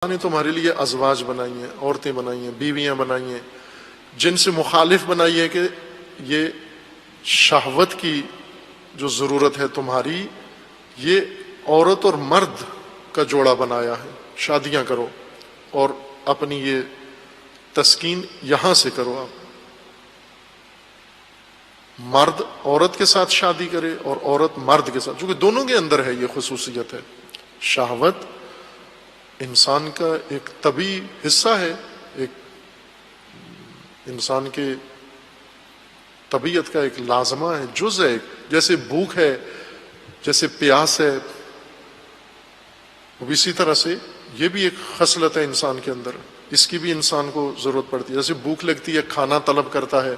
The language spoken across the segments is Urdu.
نے تمہارے لیے ازواج بنائی ہیں، عورتیں بنائی ہیں، بیویاں بنائی ہیں، جن سے مخالف بنائی ہے کہ یہ شہوت کی جو ضرورت ہے تمہاری، یہ عورت اور مرد کا جوڑا بنایا ہے، شادیاں کرو اور اپنی یہ تسکین یہاں سے کرو۔ آپ مرد عورت کے ساتھ شادی کرے اور عورت مرد کے ساتھ، چونکہ دونوں کے اندر ہے یہ خصوصیت ہے۔ شہوت انسان کا ایک طبیعی حصہ ہے، ایک انسان کے طبیعت کا ایک لازمہ ہے، جز ہے، جیسے بھوک ہے، جیسے پیاس ہے، اسی طرح سے یہ بھی ایک خصلت ہے انسان کے اندر، اس کی بھی انسان کو ضرورت پڑتی ہے۔ جیسے بھوک لگتی ہے کھانا طلب کرتا ہے،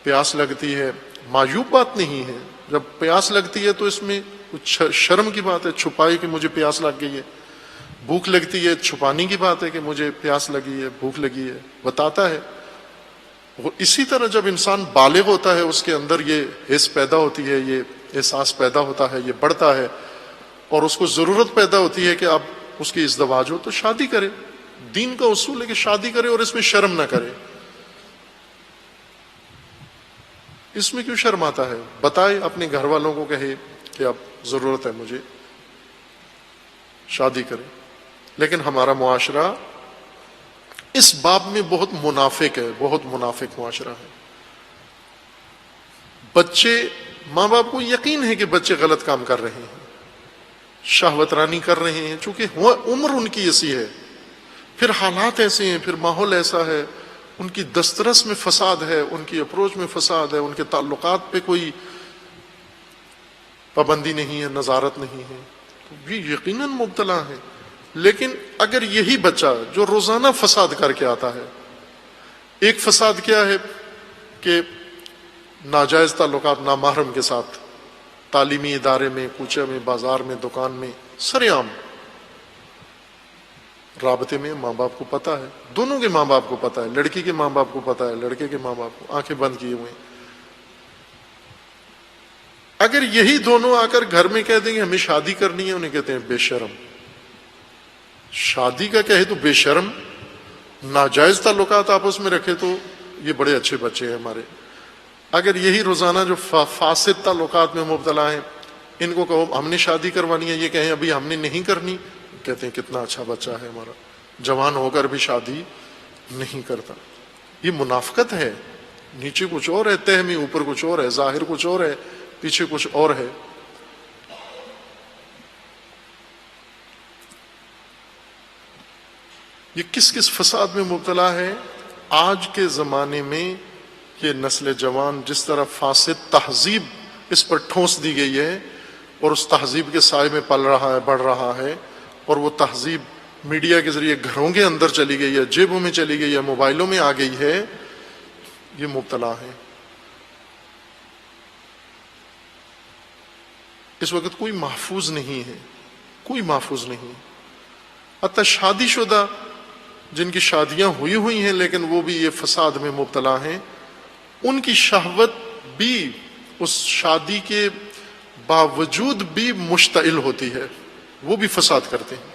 پیاس لگتی ہے، معیوب بات نہیں ہے۔ جب پیاس لگتی ہے تو اس میں کچھ شرم کی بات ہے، چھپائے کہ مجھے پیاس لگ گئی ہے۔ بھوک لگتی ہے، چھپانے کی بات ہے کہ مجھے پیاس لگی ہے، بھوک لگی ہے، بتاتا ہے۔ اسی طرح جب انسان بالغ ہوتا ہے، اس کے اندر یہ حس پیدا ہوتی ہے، یہ احساس پیدا ہوتا ہے، یہ بڑھتا ہے، اور اس کو ضرورت پیدا ہوتی ہے کہ اب اس کی ازدواج ہو تو شادی کرے۔ دین کا اصول ہے کہ شادی کرے اور اس میں شرم نہ کرے۔ اس میں کیوں شرم آتا ہے؟ بتائے، اپنے گھر والوں کو کہے کہ اب ضرورت ہے مجھے، شادی کرے۔ لیکن ہمارا معاشرہ اس باب میں بہت منافق ہے، بہت منافق معاشرہ ہے۔ بچے، ماں باپ کو یقین ہے کہ بچے غلط کام کر رہے ہیں، شہوت رانی کر رہے ہیں، چونکہ عمر ان کی ایسی ہے، پھر حالات ایسے ہیں، پھر ماحول ایسا ہے، ان کی دسترس میں فساد ہے، ان کی اپروچ میں فساد ہے، ان کے تعلقات پہ کوئی پابندی نہیں ہے، نظارت نہیں ہے، تو یہ یقیناً مبتلا ہے۔ لیکن اگر یہی بچہ جو روزانہ فساد کر کے آتا ہے، ایک فساد کیا ہے کہ ناجائز تعلقات نامحرم کے ساتھ، تعلیمی ادارے میں، کوچے میں، بازار میں، دکان میں، سر عام رابطے میں، ماں باپ کو پتہ ہے، دونوں کے ماں باپ کو پتہ ہے، لڑکی کے ماں باپ کو پتہ ہے، لڑکے کے ماں باپ کو، آنکھیں بند کیے ہوئے ہیں۔ اگر یہی دونوں آ کر گھر میں کہہ دیں گے ہمیں شادی کرنی ہے، انہیں کہتے ہیں بے شرم۔ شادی کا کہے تو بے شرم، ناجائز تعلقات آپس میں رکھے تو یہ بڑے اچھے بچے ہیں ہمارے۔ اگر یہی روزانہ جو فاسد تعلقات میں مبتلا ہیں، ان کو کہو ہم نے شادی کروانی ہے، یہ کہیں ابھی ہم نے نہیں کرنی، کہتے ہیں کتنا اچھا بچہ ہے ہمارا، جوان ہو کر بھی شادی نہیں کرتا۔ یہ منافقت ہے، نیچے کچھ اور ہے، تہ میں اوپر کچھ اور ہے، ظاہر کچھ اور ہے، پیچھے کچھ اور ہے۔ یہ کس کس فساد میں مبتلا ہے؟ آج کے زمانے میں یہ نسل جوان جس طرح فاسد تہذیب اس پر ٹھونس دی گئی ہے، اور اس تہذیب کے سائے میں پل رہا ہے، بڑھ رہا ہے، اور وہ تہذیب میڈیا کے ذریعے گھروں کے اندر چلی گئی ہے، جیبوں میں چلی گئی ہے، موبائلوں میں آ گئی ہے، یہ مبتلا ہے۔ اس وقت کوئی محفوظ نہیں ہے، کوئی محفوظ نہیں۔ حتی شادی شدہ جن کی شادیاں ہوئی ہوئی ہیں لیکن وہ بھی یہ فساد میں مبتلا ہیں، ان کی شہوت بھی اس شادی کے باوجود بھی مشتعل ہوتی ہے، وہ بھی فساد کرتے ہیں،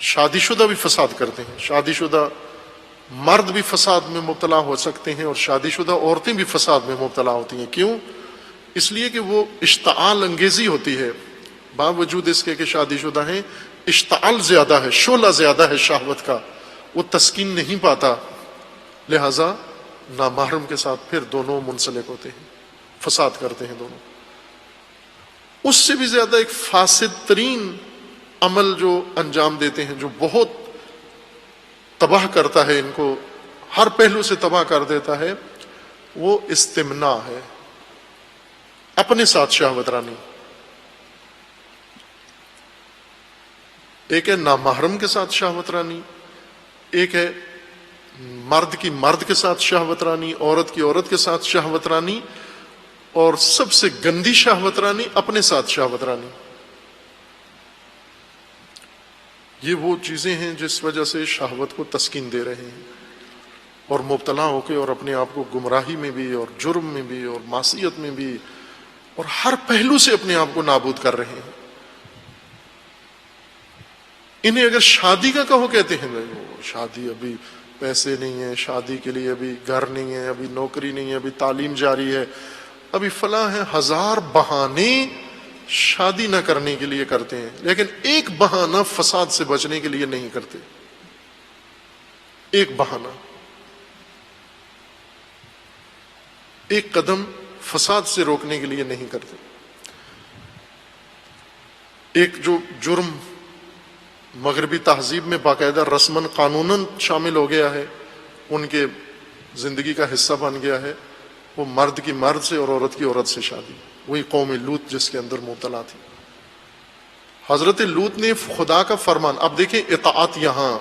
شادی شدہ بھی فساد کرتے ہیں، شادی شدہ مرد بھی فساد میں مبتلا ہو سکتے ہیں، اور شادی شدہ عورتیں بھی فساد میں مبتلا ہوتی ہیں۔ کیوں؟ اس لیے کہ وہ اشتعال انگیزی ہوتی ہے، باوجود اس کے کہ شادی شدہ ہیں، اشتعال زیادہ ہے، شعلہ زیادہ ہے شہوت کا، وہ تسکین نہیں پاتا، لہذا نامحرم کے ساتھ پھر دونوں منسلک ہوتے ہیں، فساد کرتے ہیں دونوں۔ اس سے بھی زیادہ ایک فاسد ترین عمل جو انجام دیتے ہیں، جو بہت تباہ کرتا ہے، ان کو ہر پہلو سے تباہ کر دیتا ہے، وہ استمناء ہے، اپنے ساتھ شہوت رانی۔ ایک ہے نامحرم کے ساتھ شہوت رانی، ایک ہے مرد کی مرد کے ساتھ شہوت رانی، عورت کی عورت کے ساتھ شہوت رانی، اور سب سے گندی شہوت رانی اپنے ساتھ شہوت رانی۔ یہ وہ چیزیں ہیں جس وجہ سے شہوت کو تسکین دے رہے ہیں، اور مبتلا ہو کے اور اپنے آپ کو گمراہی میں بھی اور جرم میں بھی اور معصیت میں بھی اور ہر پہلو سے اپنے آپ کو نابود کر رہے ہیں۔ انہیں اگر شادی کا کہو کہتے ہیں نہیں وہ شادی ابھی پیسے نہیں ہیں، شادی کے لیے ابھی گھر نہیں ہے، ابھی نوکری نہیں ہے، ابھی تعلیم جاری ہے، ابھی فلاں ہے، ہزار بہانے شادی نہ کرنے کے لیے کرتے ہیں، لیکن ایک بہانہ فساد سے بچنے کے لیے نہیں کرتے، ایک بہانہ، ایک قدم فساد سے روکنے کے لیے نہیں کرتے۔ ایک جو جرم مغربی تہذیب میں باقاعدہ رسماً قانوناً شامل ہو گیا ہے، ان کے زندگی کا حصہ بن گیا ہے، وہ مرد کی مرد سے اور عورت کی عورت سے شادی، وہی قوم لوط جس کے اندر مبتلا تھی۔ حضرت لوط نے خدا کا فرمان، اب دیکھیں اطاعت یہاں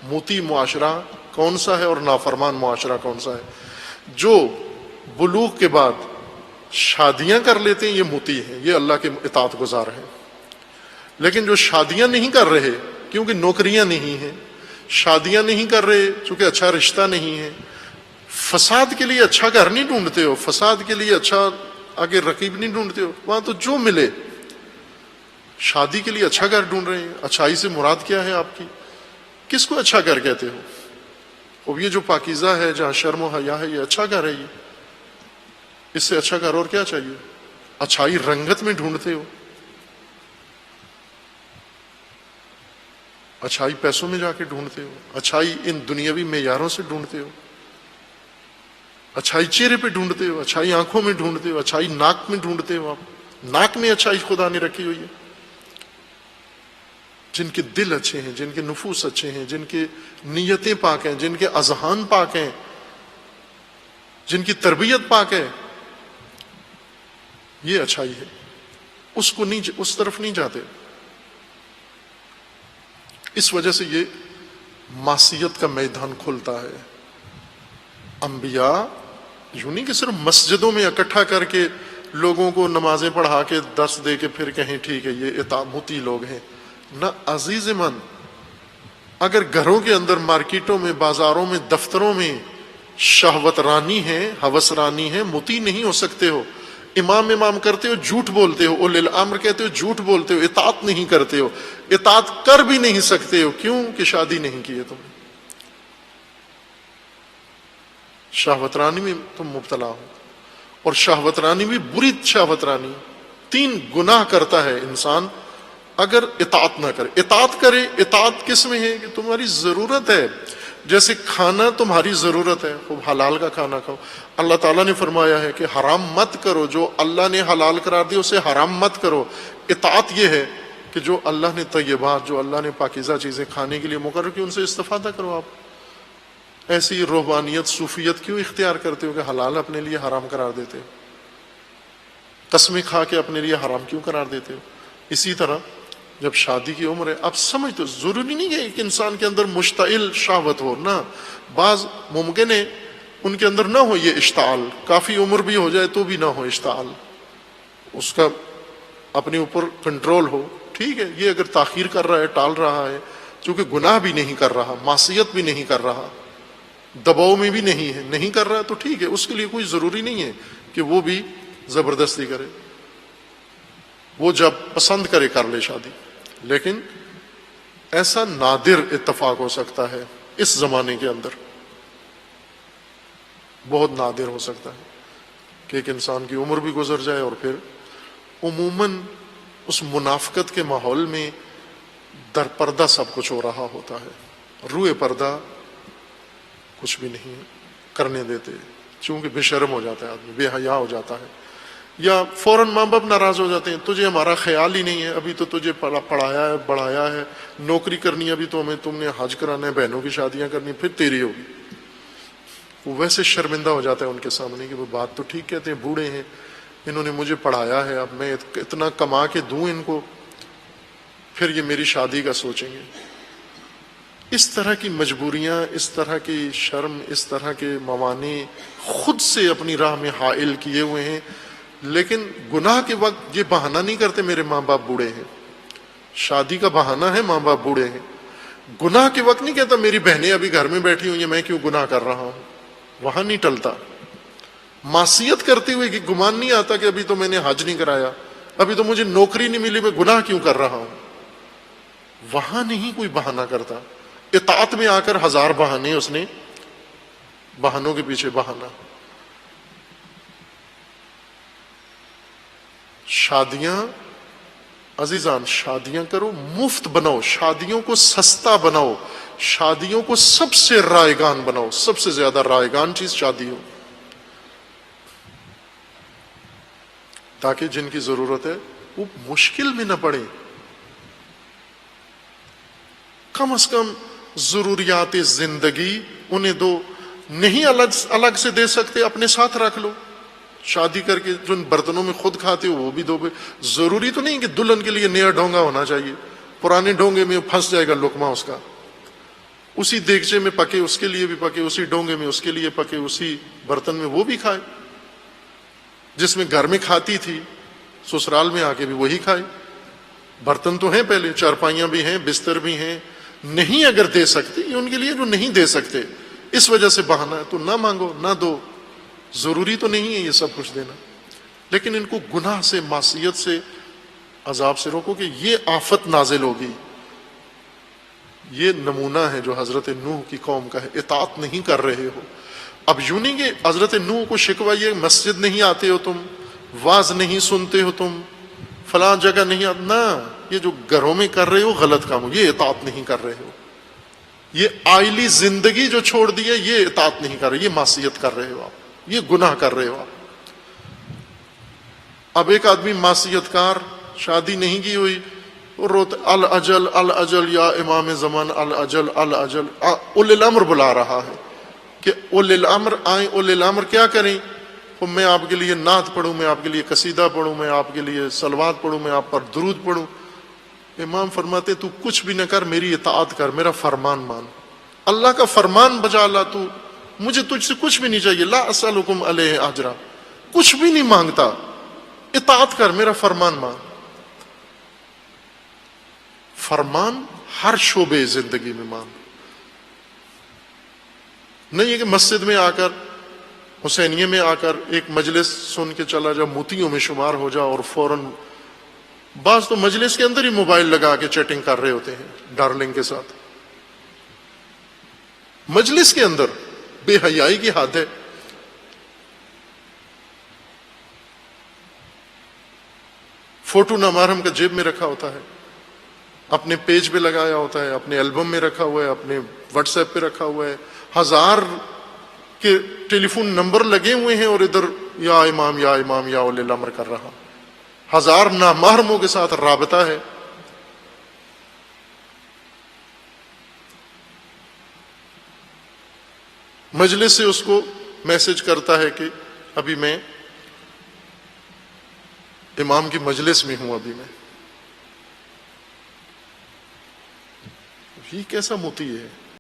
موتی معاشرہ کون سا ہے اور نافرمان معاشرہ کون سا ہے۔ جو بلوغ کے بعد شادیاں کر لیتے ہیں یہ موتی ہیں، یہ اللہ کے اطاعت گزار ہیں، لیکن جو شادیاں نہیں کر رہے کیونکہ نوکریاں نہیں ہیں، شادیاں نہیں کر رہے چونکہ اچھا رشتہ نہیں ہے، فساد کے لیے اچھا گھر نہیں ڈھونڈتے ہو، فساد کے لیے اچھا آگے رقیب نہیں ڈھونڈتے ہو، وہاں تو جو ملے، شادی کے لیے اچھا گھر ڈھونڈ رہے ہیں۔ اچھائی سے مراد کیا ہے آپ کی؟ کس کو اچھا گھر کہتے ہو؟ اب یہ جو پاکیزہ ہے جہاں شرم و حیا ہے، یہ اچھا گھر ہے، یہ اس سے اچھا گھر اور کیا چاہیے؟ اچھائی رنگت میں ڈھونڈتے ہو، اچھائی پیسوں میں جا کے ڈھونڈتے ہو، اچھائی ان دنیاوی معیاروں سے ڈھونڈتے ہو، اچھائی چہرے پہ ڈھونڈتے ہو، اچھائی آنکھوں میں ڈھونڈتے ہو، اچھائی ناک میں ڈھونڈتے ہو، آپ ناک میں اچھائی خدا نے رکھی ہوئی ہے۔ جن کے دل اچھے ہیں، جن کے نفوس اچھے ہیں، جن کے نیتیں پاک ہیں، جن کے اذہان پاک ہیں، جن کی تربیت پاک ہے، یہ اچھائی ہے، اس کو نہیں، اس طرف نہیں جاتے۔ اس وجہ سے یہ معصیت کا میدان کھلتا ہے۔ انبیاء یوں نہیں کہ صرف مسجدوں میں اکٹھا کر کے لوگوں کو نمازیں پڑھا کے درس دے کے پھر کہیں ٹھیک ہے یہ اطاعتی لوگ ہیں، نہ عزیز من، اگر گھروں کے اندر، مارکیٹوں میں، بازاروں میں، دفتروں میں شہوت رانی ہے، ہوس رانی ہے، مطیع نہیں ہو سکتے ہو، امام کرتے ہو جھوٹ بولتے ہو، اولی الامر کہتے ہو جھوٹ بولتے ہو، اطاعت نہیں کرتے ہو، اطاعت کر بھی نہیں سکتے ہو، کیوں کہ شادی نہیں کی ہے تم نے، شہوت رانی میں تم مبتلا ہو، اور شہوت رانی بھی بری شہوت رانی۔ 3 گناہ کرتا ہے انسان اگر اطاعت نہ کرے۔ اطاعت کرے، اطاعت کس میں ہے کہ تمہاری ضرورت ہے، جیسے کھانا تمہاری ضرورت ہے، خوب حلال کا کھانا کھاؤ۔ اللہ تعالیٰ نے فرمایا ہے کہ حرام مت کرو، جو اللہ نے حلال قرار دیا اسے حرام مت کرو۔ اطاعت یہ ہے کہ جو اللہ نے طیبات، جو اللہ نے پاکیزہ چیزیں کھانے کے لیے مقرر کی، ان سے استفادہ کرو۔ آپ ایسی روحانیت، صوفیت کیوں اختیار کرتے ہو کہ حلال اپنے لیے حرام قرار دیتے ہو؟ قسمیں کھا کے اپنے لیے حرام کیوں قرار دیتے ہو؟ اسی طرح جب شادی کی عمر ہے، آپ سمجھ تو ضروری نہیں ہے کہ انسان کے اندر مشتعل شہوت ہو، نہ، بعض ممکن ہے ان کے اندر نہ ہو یہ اشتعال، کافی عمر بھی ہو جائے تو بھی نہ ہو اشتعال، اس کا اپنے اوپر کنٹرول ہو، ٹھیک ہے۔ یہ اگر تاخیر کر رہا ہے، ٹال رہا ہے، چونکہ گناہ بھی نہیں کر رہا، معصیت بھی نہیں کر رہا، دباؤ میں بھی نہیں ہے، نہیں کر رہا، تو ٹھیک ہے، اس کے لیے کوئی ضروری نہیں ہے کہ وہ بھی زبردستی کرے، وہ جب پسند کرے کر لے شادی۔ لیکن ایسا نادر اتفاق ہو سکتا ہے اس زمانے کے اندر، بہت نادر ہو سکتا ہے کہ ایک انسان کی عمر بھی گزر جائے اور پھر عموماً اس منافقت کے ماحول میں در پردہ سب کچھ ہو رہا ہوتا ہے، روئے پردہ کچھ بھی نہیں کرنے دیتے، چونکہ بے شرم ہو جاتا ہے آدمی، بے حیا ہو جاتا ہے، یا فوراً ماں باپ ناراض ہو جاتے ہیں، تجھے ہمارا خیال ہی نہیں ہے، ابھی تو تجھے پڑھایا ہے، بڑھایا ہے، نوکری کرنی ہے، ابھی تو ہمیں تم نے حج کرانا ہے، بہنوں کی شادیاں کرنی، پھر تیری ہوگی۔ وہ ویسے شرمندہ ہو جاتا ہے ان کے سامنے کہ وہ بات تو ٹھیک کہتے ہیں، بوڑھے ہیں، انہوں نے مجھے پڑھایا ہے، اب میں اتنا کما کے دوں ان کو، پھر یہ میری شادی کا سوچیں گے۔ اس طرح کی مجبوریاں، اس طرح کی شرم، اس طرح کے موانع خود سے اپنی راہ میں حائل کیے ہوئے ہیں، لیکن گناہ کے وقت یہ بہانہ نہیں کرتے میرے ماں باپ بوڑھے ہیں، شادی کا بہانہ ہے ماں باپ بوڑھے ہیں، گناہ کے وقت نہیں کہتا میری بہنیں ابھی گھر میں بیٹھی ہوئی ہیں میں کیوں گناہ کر رہا ہوں، وہاں نہیں ٹلتا۔ معصیت کرتے ہوئے کہ گمان نہیں آتا کہ ابھی تو میں نے حج نہیں کرایا، ابھی تو مجھے نوکری نہیں ملی، میں گناہ کیوں کر رہا ہوں، وہاں نہیں کوئی بہانہ کرتا. اطاعت میں آ کر 1000 بہانے اس نے، بہانوں کے پیچھے بہانا. شادیاں عزیزان، شادیاں کرو، مفت بناؤ، شادیوں کو سستا بناؤ، شادیوں کو سب سے رائگان بناؤ. سب سے زیادہ رائگان چیز شادی ہو، تاکہ جن کی ضرورت ہے وہ مشکل میں نہ پڑے. کم از کم ضروریات زندگی انہیں دو. نہیں الگ سے دے سکتے، اپنے ساتھ رکھ لو. شادی کر کے جو برتنوں میں خود کھاتے ہو وہ بھی دو. ضروری تو نہیں کہ دلہن کے لیے نیا ڈھونگا ہونا چاہیے، پرانے ڈھونگے میں پھنس جائے گا لقمہ اس کا. اسی دیگچے میں پکے اس کے لیے بھی پکے، اسی ڈھونگے میں اس کے لیے پکے، اسی برتن میں وہ بھی کھائے. جس میں گھر میں کھاتی تھی سسرال میں آ کے بھی وہی کھائے. برتن تو ہیں، پہلے چارپائیاں بھی ہیں، بستر بھی ہیں. نہیں اگر دے سکتے، یہ ان کے لیے جو نہیں دے سکتے اس وجہ سے بہانا ہے، تو نہ مانگو، نہ دو. ضروری تو نہیں ہے یہ سب کچھ دینا، لیکن ان کو گناہ سے، معصیت سے، عذاب سے روکو کہ یہ آفت نازل ہوگی. یہ نمونہ ہے جو حضرت نوح کی قوم کا ہے. اطاعت نہیں کر رہے ہو. اب یوں نہیں کہ حضرت نوح کو شکوہ یہ مسجد نہیں آتے ہو تم، واز نہیں سنتے ہو تم، فلاں جگہ نہیں آتے. نہ، یہ جو گھروں میں کر رہے ہو غلط کام ہو، یہ اطاعت نہیں کر رہے ہو. یہ آئلی زندگی جو چھوڑ دی ہے یہ اطاعت نہیں کر رہے، یہ معصیت کر رہے ہو آپ، یہ گناہ کر رہے ہو آپ. اب ایک آدمی معصیت کار، شادی نہیں کی ہوئی، اور روتے الاجل الاجل یا امام زمان الاجل الاجل. اولی الامر بلا رہا ہے کہ اولی الامر آئیں. اولی الامر کیا کریں؟ میں آپ کے لیے نعت پڑھوں، میں آپ کے لیے قصیدہ پڑھوں، میں آپ کے لیے صلوات پڑھوں، میں آپ پر درود پڑھوں. امام فرماتے تو کچھ بھی نہ کر، میری اطاعت کر، میرا فرمان مان، اللہ کا فرمان بجا لا. تو مجھے تجھ سے کچھ بھی نہیں چاہیے، لا اسألکم علیہ اجرا، کچھ بھی نہیں مانگتا، اطاعت کر، میرا فرمان مان. فرمان ہر شعبے زندگی میں مان. نہیں ہے کہ مسجد میں آ کر، حسینیے میں آ کر ایک مجلس سن کے چلا جا، موتیوں میں شمار ہو جا، اور فوراً بعض تو مجلس کے اندر ہی موبائل لگا کے چیٹنگ کر رہے ہوتے ہیں ڈارلنگ کے ساتھ. مجلس کے اندر بے حیائی کی حد ہے. فوٹو نامحرم کا جیب میں رکھا ہوتا ہے، اپنے پیج پہ لگایا ہوتا ہے، اپنے البم میں رکھا ہوا ہے، اپنے واٹس ایپ پہ رکھا ہوا ہے. 1000 کے ٹیلی فون نمبر لگے ہوئے ہیں، اور ادھر یا امام یا امام یا اولی الامر کر رہا. 1000 نامحرموں کے ساتھ رابطہ ہے. مجلس سے اس کو میسج کرتا ہے کہ ابھی میں امام کی مجلس میں ہوں، ابھی میں. یہ کیسا موتی ہے؟